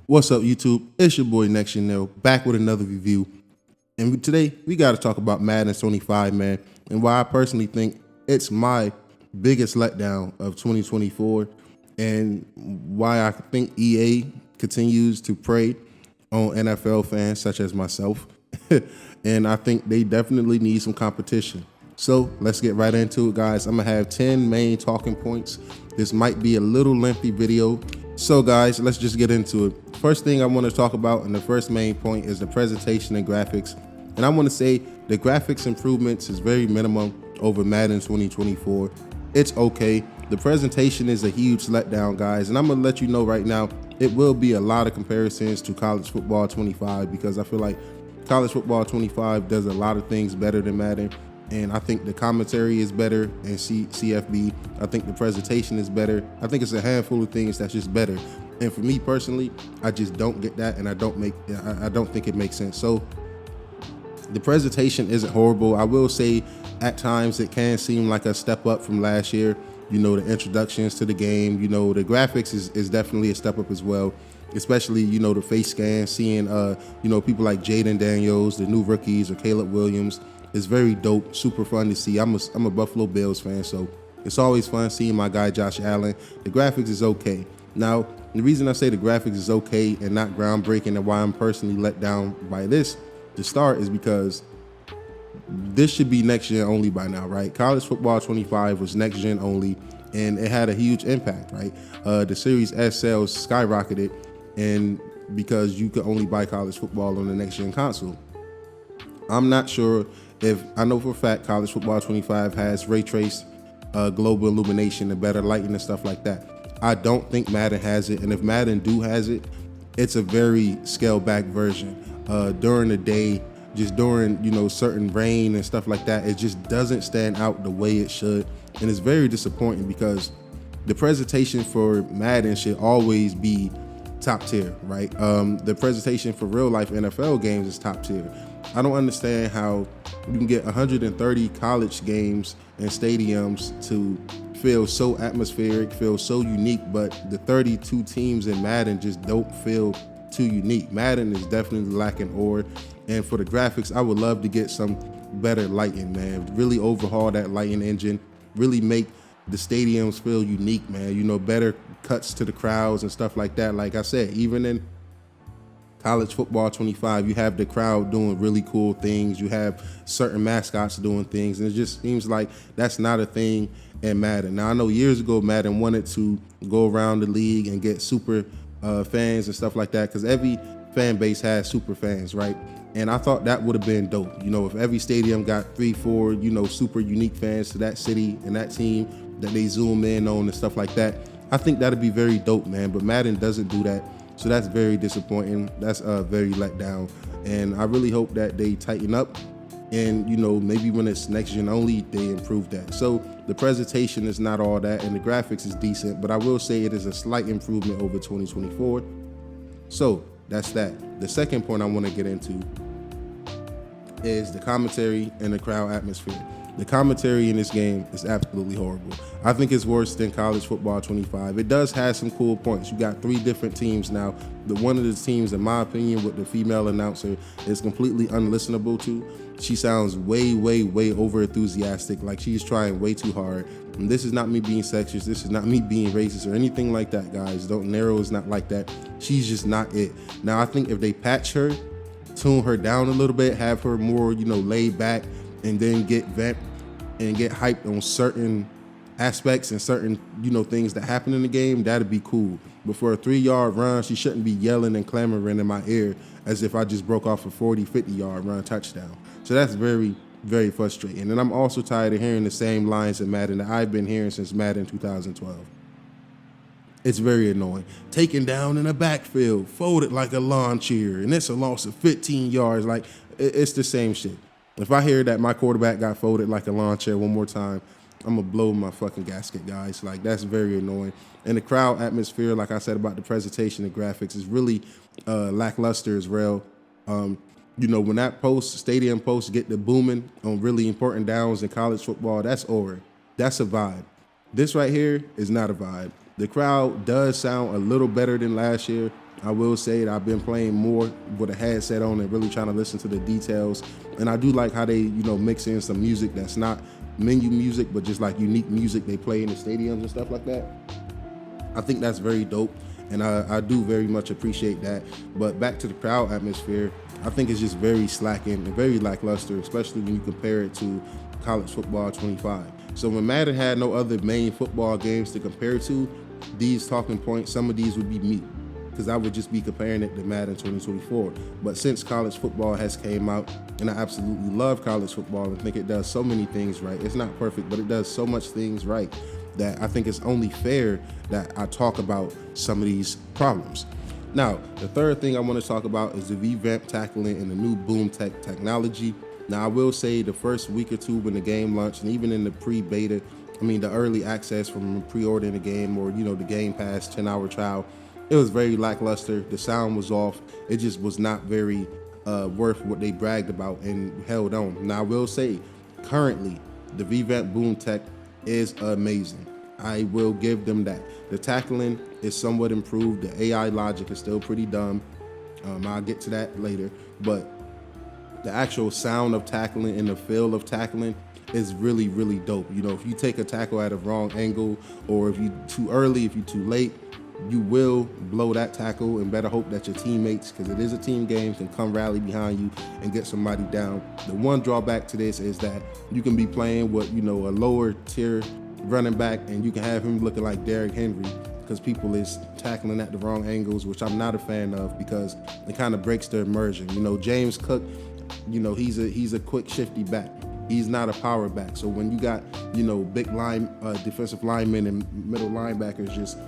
What's up, YouTube? It's your boy Next Chanel back with another review. And today we got to talk about Madden 25, man, and why I personally think it's my biggest letdown of 2024, and why I think EA continues to prey on NFL fans such as myself. And I think they definitely need some competition. So let's get right into it, guys. I'm gonna have 10 main talking points. This might be a little lengthy video. So guys, let's just get into it. First thing I want to talk about, and the first main point, is the presentation and graphics. And I want to say the graphics improvements is very minimum over Madden 2024. It's okay. The presentation is a huge letdown, guys. And I'm going to let you know right now, it will be a lot of comparisons to College Football 25 because I feel like College Football 25 does a lot of things better than Madden. And I think the commentary is better in CFB. I think the presentation is better. I think it's a handful of things that's just better. And for me personally, I just don't get that, and I don't think it makes sense. So the presentation isn't horrible. I will say at times it can seem like a step up from last year. You know, the introductions to the game, you know, the graphics is definitely a step up as well. Especially, you know, the face scan, seeing, you know, people like Jaden Daniels, the new rookies, or Caleb Williams. It's very dope, super fun to see. I'm a Buffalo Bills fan, so it's always fun seeing my guy Josh Allen. The graphics is okay. Now, the reason I say the graphics is okay and not groundbreaking, and why I'm personally let down by this to start, is because this should be next gen only by now, right? College Football 25 was next gen only, and it had a huge impact, right? The Series S sales skyrocketed, and because you could only buy college football on the next gen console. I'm not sure if, I know for a fact College Football 25 has ray traced global illumination and better lighting and stuff like that. I don't think Madden has it, and if Madden has it, it's a very scaled back version. During the day, just during, you know, certain rain and stuff like that, it just doesn't stand out the way it should, and it's very disappointing because the presentation for Madden should always be top tier, right? The presentation for real life NFL games is top tier. I don't understand how you can get 130 college games and stadiums to feel so atmospheric, feel so unique, but the 32 teams in Madden just don't feel too unique. Madden is definitely lacking ore. And for the graphics, I would love to get some better lighting, man. Really overhaul that lighting engine, really make the stadiums feel unique, man. You know, better cuts to the crowds and stuff like that. Like I said, even in College Football 25, you have the crowd doing really cool things. You have certain mascots doing things, and it just seems like that's not a thing in Madden. Now, I know years ago Madden wanted to go around the league and get super fans and stuff like that, because every fan base has super fans, right? And I thought that would have been dope. You know, if every stadium got 3-4, you know, super unique fans to that city and that team that they zoom in on and stuff like that, I think that'd be very dope, man. But Madden doesn't do that. So that's very disappointing. That's very let down. And I really hope that they tighten up, and, you know, maybe when it's next gen only, they improve that. So the presentation is not all that, and the graphics is decent, but I will say it is a slight improvement over 2024. So that's that. The second point I want to get into is the commentary and the crowd atmosphere. The commentary in this game is absolutely horrible. I think it's worse than College Football 25. It does have some cool points. You got 3 different teams now. One of the teams, in my opinion, with the female announcer, is completely unlistenable to. She sounds way over enthusiastic, like she's trying way too hard. And this is not me being sexist. This is not me being racist or anything like that, guys. Don't narrow is not like that. She's just not it. Now, I think if they patch her, tune her down a little bit, have her more, you know, laid back, and then get vent and get hyped on certain aspects and certain, you know, things that happen in the game, that'd be cool. But for a 3-yard run, she shouldn't be yelling and clamoring in my ear as if I just broke off a 40-50-yard run touchdown. So that's very frustrating. And I'm also tired of hearing the same lines in Madden that I've been hearing since Madden 2012. It's very annoying. Taken down in a backfield, folded like a lawn chair, and it's a loss of 15 yards. Like, it's the same shit. If I hear that my quarterback got folded like a lawn chair one more time, I'm going to blow my fucking gasket, guys. Like, that's very annoying. And the crowd atmosphere, like I said about the presentation and graphics, is really lackluster as well. You know, when that stadium post get the booming on really important downs in college football, that's aura. That's a vibe. This right here is not a vibe. The crowd does sound a little better than last year, I will say that I've been playing more with a headset on and really trying to listen to the details. And I do like how they, mix in some music that's not menu music, but just like unique music they play in the stadiums and stuff like that. I think that's very dope, and I do very much appreciate that. But back to the crowd atmosphere, I think it's just very slacking and very lackluster, especially when you compare it to college football 25. So when Madden had no other main football games to compare to, these talking points, some of these would be me, because I would just be comparing it to Madden 2024. But since college football has came out, and I absolutely love college football and think it does so many things right. It's not perfect, but it does so much things right that I think it's only fair that I talk about some of these problems. Now, the third thing I want to talk about is the revamped tackling and the new boom tech technology. Now, I will say the first week or two when the game launched, and even in the pre-beta, the early access from pre-ordering the game or, the Game Pass 10-hour trial, it was very lackluster. The sound was off. It just was not very worth what they bragged about and held on. Now, I will say, currently, the revamped boom tech is amazing. I will give them that. The tackling is somewhat improved. The AI logic is still pretty dumb. I'll get to that later. But the actual sound of tackling and the feel of tackling is really, really dope. If you take a tackle at a wrong angle, or if you're too early, if you're too late, you will blow that tackle, and better hope that your teammates, because it is a team game, can come rally behind you and get somebody down. The one drawback to this is that you can be playing with, a lower tier running back, and you can have him looking like Derrick Henry because people is tackling at the wrong angles, which I'm not a fan of because it kind of breaks the immersion. James Cook, he's a quick, shifty back. He's not a power back. So when you got, big defensive linemen and middle linebackers just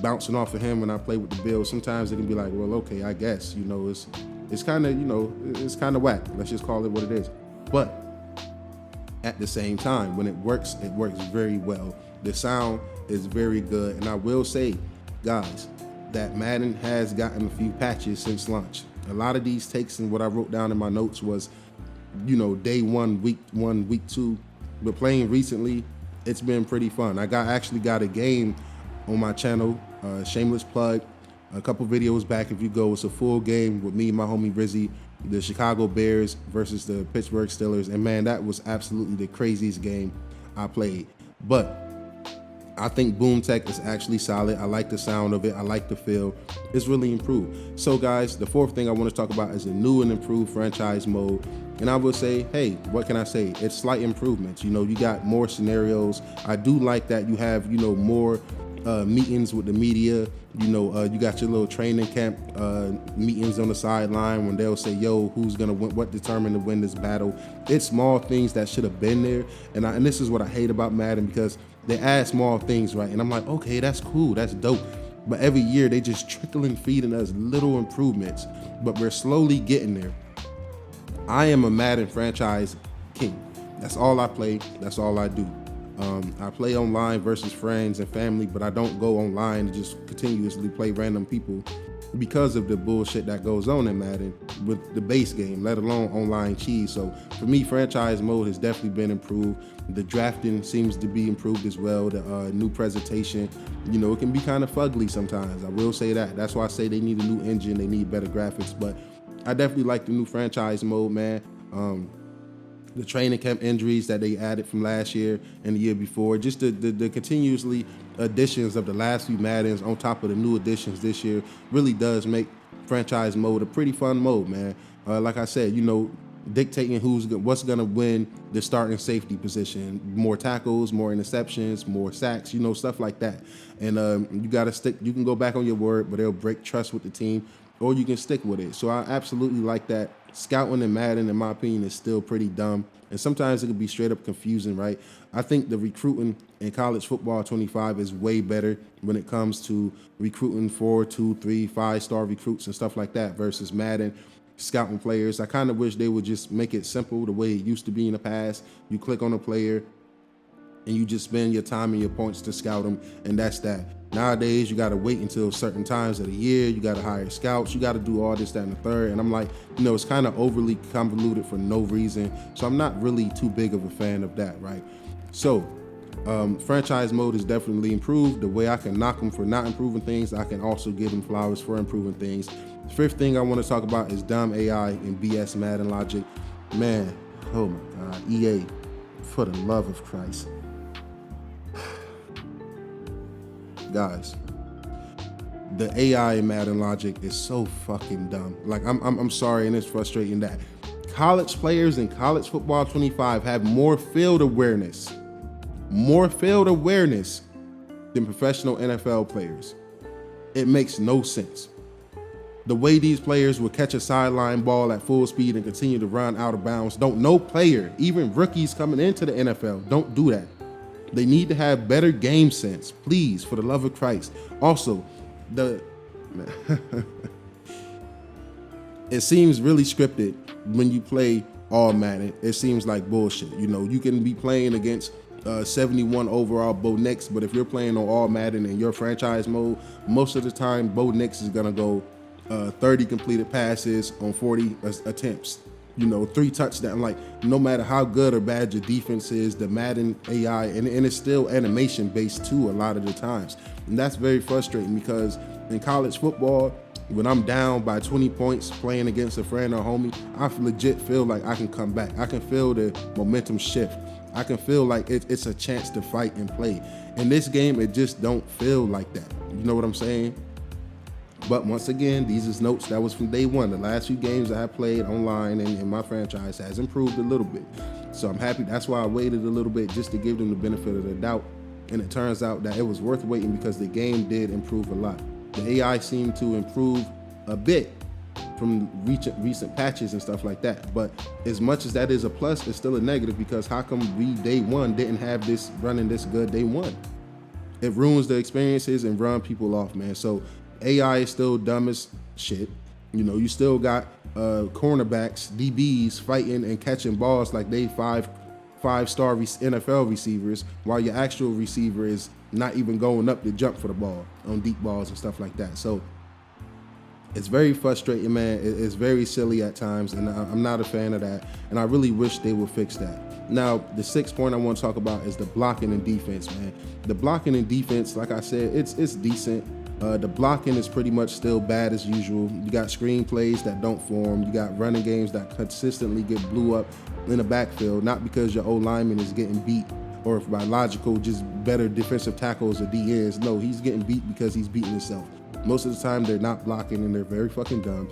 bouncing off of him when I play with the Bills, sometimes it can be like, well, okay, I guess, it's kind of, it's kind of whack. Let's just call it what it is. But at the same time, when it works very well. The sound is very good. And I will say, guys, that Madden has gotten a few patches since launch. A lot of these takes and what I wrote down in my notes was, day one, week two. But playing recently, it's been pretty fun. I actually got a game on my channel, shameless plug, a couple videos back. If you go, it's a full game with me and my homie Rhetri, the Chicago Bears versus the Pittsburgh Steelers. And man, that was absolutely the craziest game I played. But I think Boom Tech is actually solid. I like the sound of it. I like the feel. It's really improved. So guys, the fourth thing I want to talk about is a new and improved franchise mode. And I would say, hey, what can I say? It's slight improvements. You got more scenarios. I do like that you have, more meetings with the media. You got your little training camp meetings on the sideline when they'll say, yo, who's gonna win, what determined to win this battle. It's small things that should have been there. And this is what I hate about Madden, because they add small things, right? And I'm like, okay, that's cool, that's dope. But every year they just trickling feeding us little improvements, but we're slowly getting there. I am a Madden franchise king. That's all I play, that's all I do. I play online versus friends and family, but I don't go online to just continuously play random people because of the bullshit that goes on in Madden with the base game, let alone online cheese. So for me, franchise mode has definitely been improved. The drafting seems to be improved as well. The new presentation, it can be kind of fugly sometimes. I will say that. That's why I say they need a new engine, they need better graphics, but I definitely like the new franchise mode, man. The training camp injuries that they added from last year and the year before, just the continuously additions of the last few Maddens on top of the new additions this year really does make franchise mode a pretty fun mode, man. Like I said, dictating what's gonna win the starting safety position, more tackles, more interceptions, more sacks, stuff like that. And you gotta stick. You can go back on your word, but it'll break trust with the team, or you can stick with it. So I absolutely like that. Scouting in Madden, in my opinion, is still pretty dumb, and sometimes it can be straight up confusing, right? I think the recruiting in college football 25 is way better when it comes to recruiting 4, 2, 3, 5-star recruits and stuff like that versus Madden scouting players. I kind of wish they would just make it simple the way it used to be in the past. You click on a player and you just spend your time and your points to scout them, and that's that. Nowadays, you got to wait until certain times of the year. You got to hire scouts. You got to do all this, that, and the third. And I'm like, it's kind of overly convoluted for no reason. So I'm not really too big of a fan of that, right? So Franchise mode is definitely improved. The way I can knock them for not improving things, I can also give them flowers for improving things. The fifth thing I want to talk about is dumb AI and BS Madden logic. Man, oh my God, EA, for the love of Christ. Guys, the AI in Madden logic is so fucking dumb. Like, I'm sorry, and it's frustrating that college players in college football 25 have more field awareness than professional NFL players. It makes no sense. The way these players will catch a sideline ball at full speed and continue to run out of bounds, no player, even rookies coming into the NFL, don't do that. They need to have better game sense, please, for the love of Christ. Also, it seems really scripted when you play all Madden. It seems like bullshit. You know, you can be playing against 71 overall Bo Nix, but if you're playing on all Madden in your franchise mode, most of the time Bo Nix is gonna go 30 completed passes on 40 attempts. You know, 3 touchdowns. Like, no matter how good or bad your defense is, the Madden AI, and it's still animation based too a lot of the times. And that's very frustrating because in college football, when I'm down by 20 points playing against a friend or homie, I legit feel like I can come back. I can feel the momentum shift. I can feel like it's a chance to fight and play. In this game, it just don't feel like that. You know what I'm saying? But once again, these is notes that was from day one. The last few games I played online and in my franchise has improved a little bit. So I'm happy. That's why I waited a little bit, just to give them the benefit of the doubt. And it turns out that it was worth waiting because the game did improve a lot. The AI seemed to improve a bit from recent patches and stuff like that. But as much as that is a plus, it's still a negative because how come we day one didn't have this running this good day one? It ruins the experiences and run people off, man. So AI is still dumb as shit. You know, you still got cornerbacks, DBs fighting and catching balls like they five-star NFL receivers, while your actual receiver is not even going up to jump for the ball on deep balls and stuff like that. So it's very frustrating, man. It's very silly at times, and I'm not a fan of that. And I really wish they would fix that. Now, the 6th point I want to talk about is the blocking and defense, man. The blocking and defense, like I said, it's decent. The blocking is pretty much still bad as usual. You got screen plays that don't form. You got running games that consistently get blew up in the backfield, not because your O-lineman is getting beat or if by logical, just better defensive tackles or D is. No, he's getting beat because he's beating himself. Most of the time, they're not blocking and they're very fucking dumb.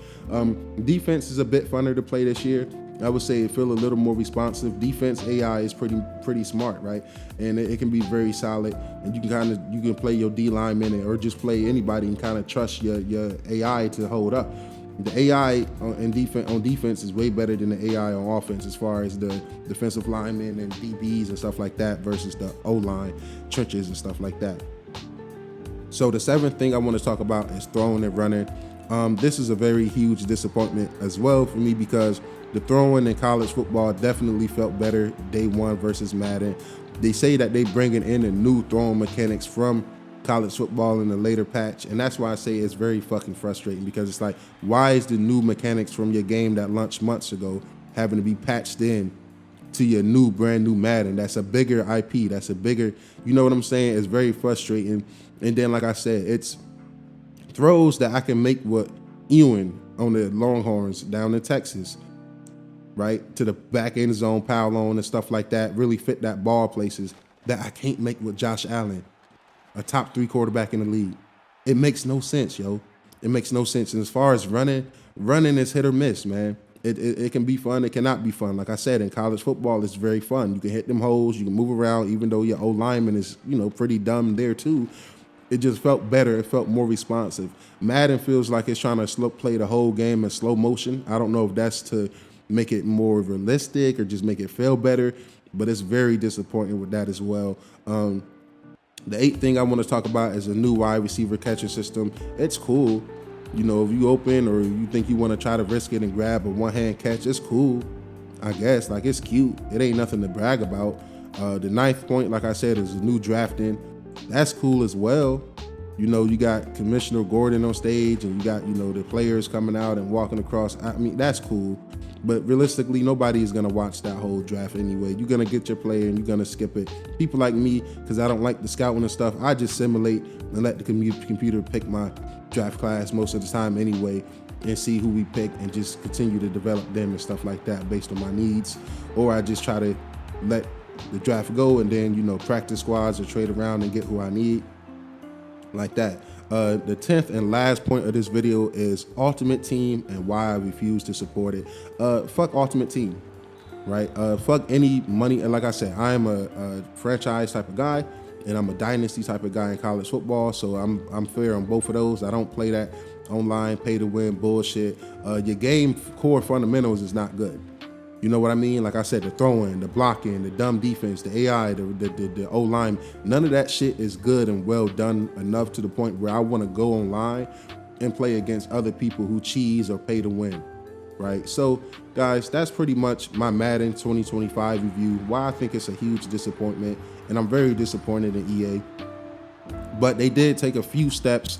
Defense is a bit funner to play this year. I would say it feel a little more responsive. Defense AI is pretty smart, right? And it can be very solid. And you can play your D lineman or just play anybody and kind of trust your AI to hold up. The AI on defense is way better than the AI on offense as far as the defensive linemen and DBs and stuff like that versus the O-line, trenches and stuff like that. So the 7th thing I want to talk about is throwing and running. This is a very huge disappointment as well for me because the throwing in college football definitely felt better day one versus Madden. They say that they bringing in a new throwing mechanics from college football in a later patch, and that's why I say it's very fucking frustrating because it's like, why is the new mechanics from your game that launched months ago having to be patched in to your brand new Madden? That's a bigger IP. That's a bigger, you know what I'm saying? It's very frustrating. And then, like I said, it's throws that I can make with Ewan on the Longhorns down in Texas, right? To the back end zone, power on and stuff like that, really fit that ball places that I can't make with Josh Allen, a top 3 quarterback in the league. It makes no sense, yo. It makes no sense. And as far as running is hit or miss, man. It can be fun. It cannot be fun. Like I said, in college football, it's very fun. You can hit them holes. You can move around, even though your O-lineman is, pretty dumb there too. It just felt better. It felt more responsive. Madden feels like it's trying to play the whole game in slow motion. I don't know if that's to make it more realistic or just make it feel better, but it's very disappointing with that as well. The 8th thing I want to talk about is a new wide receiver catching system. It's cool. If you open or you think you want to try to risk it and grab a one-hand catch, it's cool, I guess. Like, it's cute. It ain't nothing to brag about. The 9th point, like I said, is a new drafting. That's cool as well. You got Commissioner Gordon on stage and you got, the players coming out and walking across. I mean, that's cool. But realistically, nobody is gonna watch that whole draft anyway. You're gonna get your player and you're gonna skip it. People like me, because I don't like the scouting and stuff, I just simulate and let the computer pick my draft class most of the time anyway, and see who we pick and just continue to develop them and stuff like that based on my needs. Or I just try to let the draft go and then, you know, practice squads or trade around and get who I need, like that. The 10th and last point of this video is Ultimate Team and why I refuse to support it. Fuck Ultimate Team, right? Fuck any money. And like I said, I am a franchise type of guy, and I'm a dynasty type of guy in college football. So I'm fair on both of those. I don't play that online pay to win bullshit. Your game core fundamentals is not good. You know what I mean? Like I said, the throwing, the blocking, the dumb defense, the AI, the O-line, none of that shit is good and well done enough to the point where I want to go online and play against other people who cheese or pay to win, right? So, guys, that's pretty much my Madden 2025 review, why I think it's a huge disappointment, and I'm very disappointed in EA. But they did take a few steps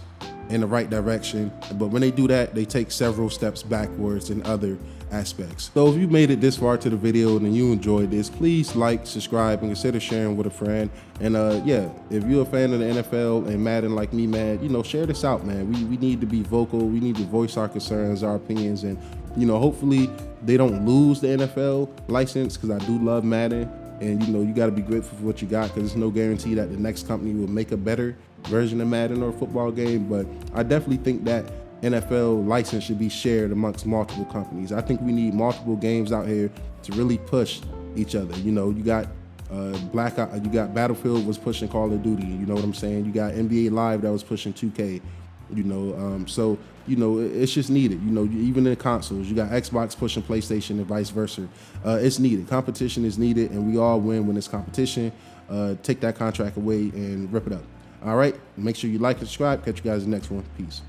in the right direction, but when they do that, they take several steps backwards in other aspects. So if you made it this far to the video and you enjoyed this, please like, subscribe, and consider sharing with a friend. And yeah, if you're a fan of the NFL and Madden like me, man, you know, share this out, man. We need to be vocal. We need to voice our concerns, our opinions, and, you know, hopefully they don't lose the NFL license, because I do love Madden. And, you know, you got to be grateful for what you got, because there's no guarantee that the next company will make a better version of Madden or a football game. But I definitely think that NFL license should be shared amongst multiple companies. I think we need multiple games out here to really push each other. You know, you got you got Battlefield was pushing Call of Duty. You know what I'm saying? You got NBA Live that was pushing 2K. You know, so, you know, it's just needed. You know, even in consoles, you got Xbox pushing PlayStation and vice versa. It's needed. Competition is needed, and we all win when it's competition. Take that contract away and rip it up. All right, make sure you like and subscribe. Catch you guys in the next one. Peace.